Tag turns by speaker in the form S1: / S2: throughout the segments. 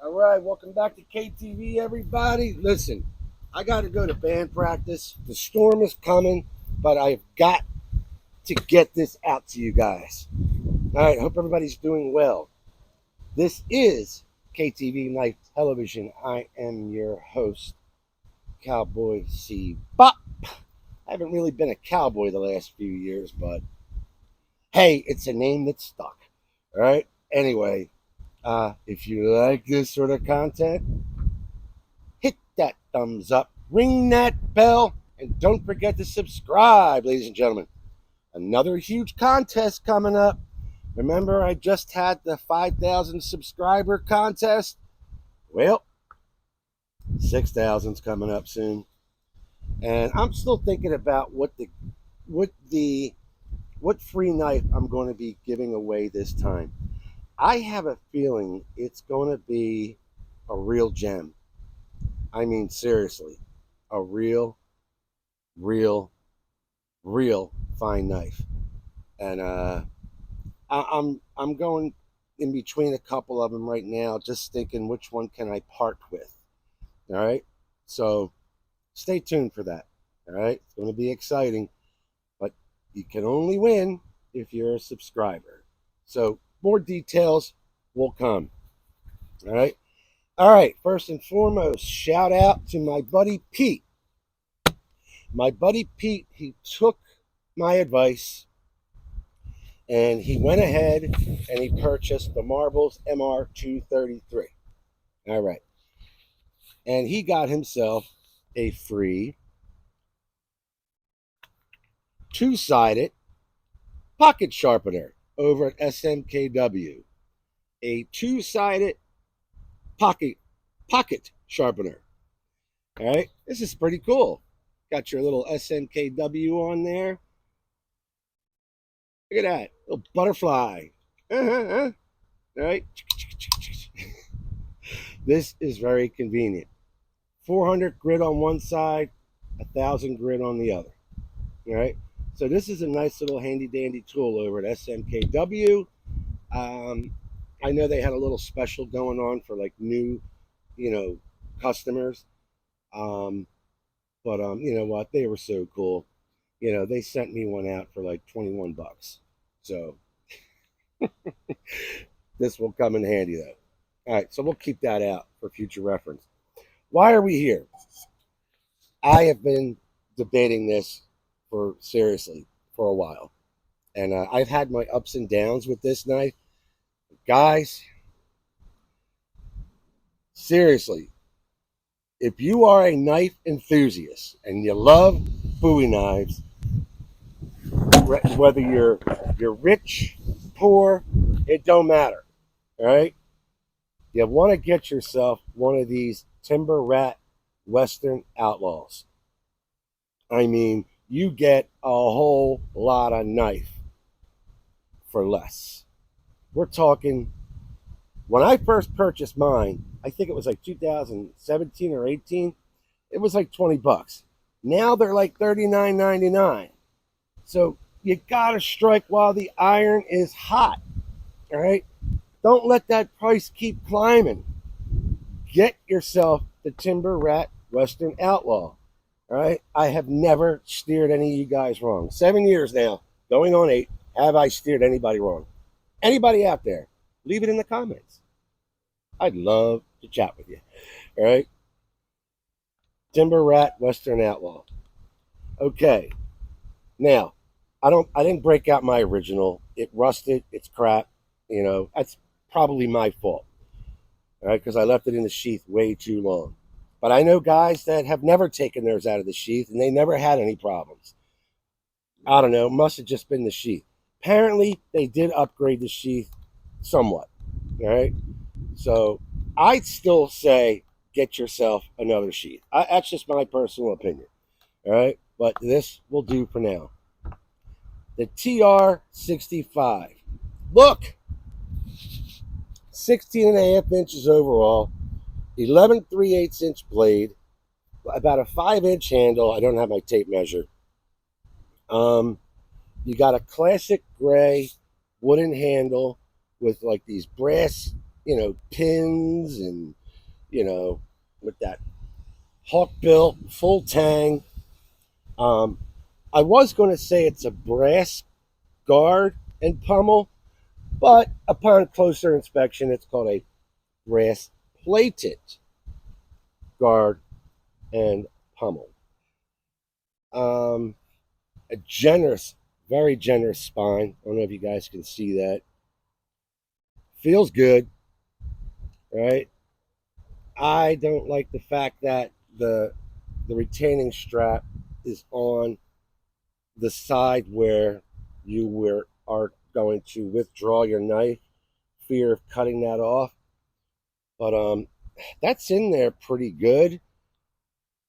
S1: All right, welcome back to KTV, everybody. Listen, I got to go to band practice. The storm is coming, but I've got to get this out to you guys. All right, hope everybody's doing well. This is KTV Life Television. I am your host, Cowboy C. Bop. I haven't really been a cowboy the last few years, but hey, it's a name that stuck. All right. Anyway, if you like this sort of content, hit that thumbs up, ring that bell, and don't forget to subscribe, ladies and gentlemen. Another huge contest coming up. Remember, I just had the 5,000 subscriber contest? Well, 6,000's coming up soon. And I'm still thinking about what free knife I'm going to be giving away this time. I have a feeling it's going to be a real gem. I mean, seriously, a real, real, real fine knife. And I'm going in between a couple of them right now, just thinking which one can I part with. All right, so stay tuned for that. All right, it's going to be exciting, but you can only win if you're a subscriber. So more details will come. All right. All right. First and foremost, shout out to my buddy Pete. My buddy Pete, he took my advice and he went ahead and he purchased the Marbles MR233. All right. And he got himself a free two-sided pocket sharpener over at SMKW. A two-sided pocket sharpener. All right. This is pretty cool. Got your little SMKW on there. Look at that. Little butterfly. All right. This is very convenient. 400 grit on one side, 1,000 grit on the other. All right. So this is a nice little handy dandy tool over at SMKW. I know they had a little special going on for like new, customers. But you know what? They were so cool. They sent me one out for like $21. So this will come in handy though. All right, so we'll keep that out for future reference. Why are we here? I have been debating this seriously for a while, and I've had my ups and downs with this knife, guys. Seriously, if you are a knife enthusiast and you love Bowie knives, whether you're rich, poor, it don't matter. All right, you want to get yourself one of these Timber Rat Western Outlaws. I mean, you get a whole lot of knife for less. We're talking. When I first purchased mine, I think it was like 2017 or 18. It was like $20. Now they're like $39.99. So you gotta strike while the iron is hot. All right. Don't let that price keep climbing. Get yourself the Timber Rat Western Outlaw. All right. I have never steered any of you guys wrong. 7 years now, going on 8. Have I steered anybody wrong? Anybody out there? Leave it in the comments. I'd love to chat with you. All right. Timber Rat Western Outlaw. Okay. Now, I didn't break out my original. It rusted. It's crap. That's probably my fault. All right, because I left it in the sheath way too long. But I know guys that have never taken theirs out of the sheath and they never had any problems. I don't know. Must have just been the sheath. Apparently, they did upgrade the sheath somewhat. All right. So I'd still say get yourself another sheath. That's just my personal opinion. All right. But this will do for now. The TR65. Look, 16.5 inches overall, 11 3/8-inch blade, about a 5-inch handle. I don't have my tape measure. You got a classic gray wooden handle with like these brass, pins and, with that hawk bill, full tang. Um, I was going to say it's a brass guard and pummel, but upon closer inspection, it's called a brass plated guard and pummel. A generous, very generous spine. I don't know if you guys can see that. Feels good, right? I don't like the fact that the retaining strap is on the side where are going to withdraw your knife. Fear of cutting that off, but that's in there pretty good.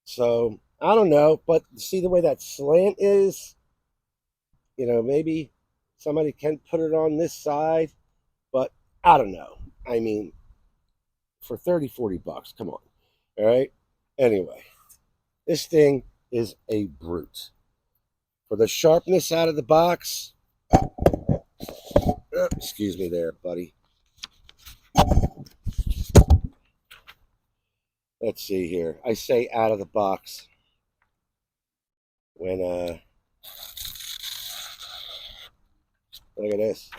S1: So I don't know, but see the way that slant is, maybe somebody can put it on this side, but I don't know. I mean, for 30, $40, come on. All right. Anyway, this thing is a brute. For the sharpness out of the box, excuse me there, buddy. Let's see here. I say out of the box when look at this.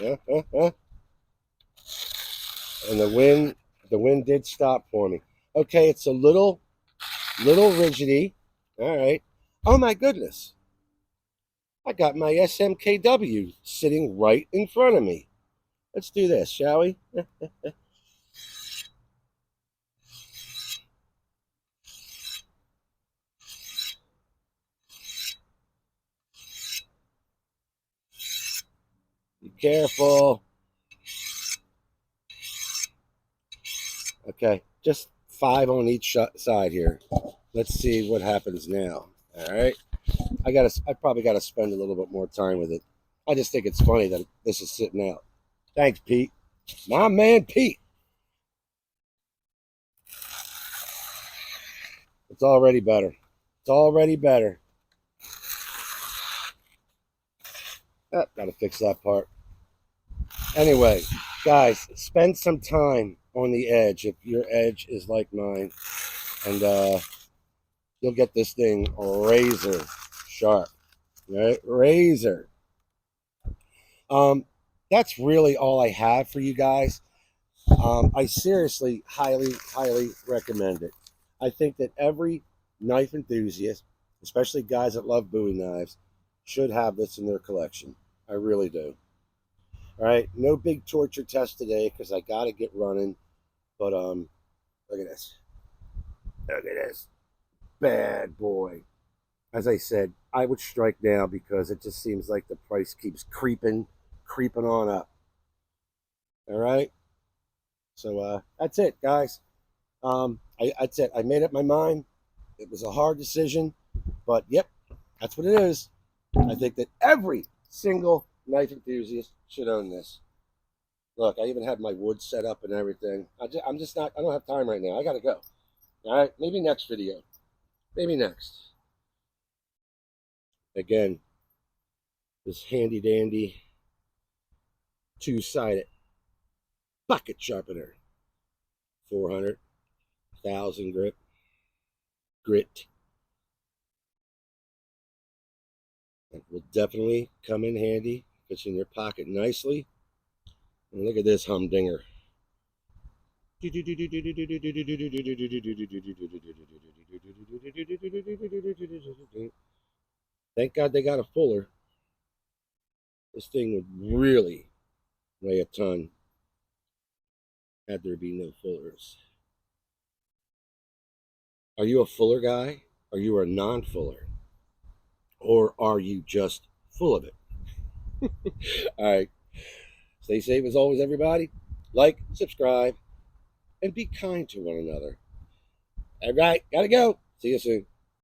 S1: And the wind did stop for me. Okay, it's a little rigidy. All right. Oh my goodness. I got my SMKW sitting right in front of me. Let's do this, shall we? Be careful. Okay, just 5 on each side here. Let's see what happens now. All right. I probably gotta spend a little bit more time with it. I just think it's funny that this is sitting out. Thanks, Pete. My man, Pete. It's already better. It's already better. Gotta fix that part. Anyway, guys, spend some time on the edge if your edge is like mine, and you'll get this thing razor sharp. Right? Razor. That's really all I have for you guys. I seriously highly recommend it. I think that every knife enthusiast, especially guys that love Bowie knives, should have this in their collection. I really do. All right, no big torture test today because I got to get running. But look at this. Look at this. Bad boy. As I said, I would strike now because it just seems like the price keeps creeping on up. All right. So that's it, guys. That's it. I made up my mind. It was a hard decision, but yep, that's what it is. I think that every single knife enthusiast should own this. Look, I even have my wood set up and everything. I'm just not. I don't have time right now. I gotta go. All right, maybe next video. Maybe next. Again, this handy dandy 2-sided bucket sharpener, 400,000 grit. That will definitely come in handy. Fits in your pocket nicely. And look at this humdinger. Thank God they got a fuller. This thing would really weigh a ton had there be no fullers. Are you a fuller guy? Are you a non-fuller? Or are you just full of it? All right. Stay safe as always, everybody. Like, subscribe, and be kind to one another. All right. Gotta go. See you soon.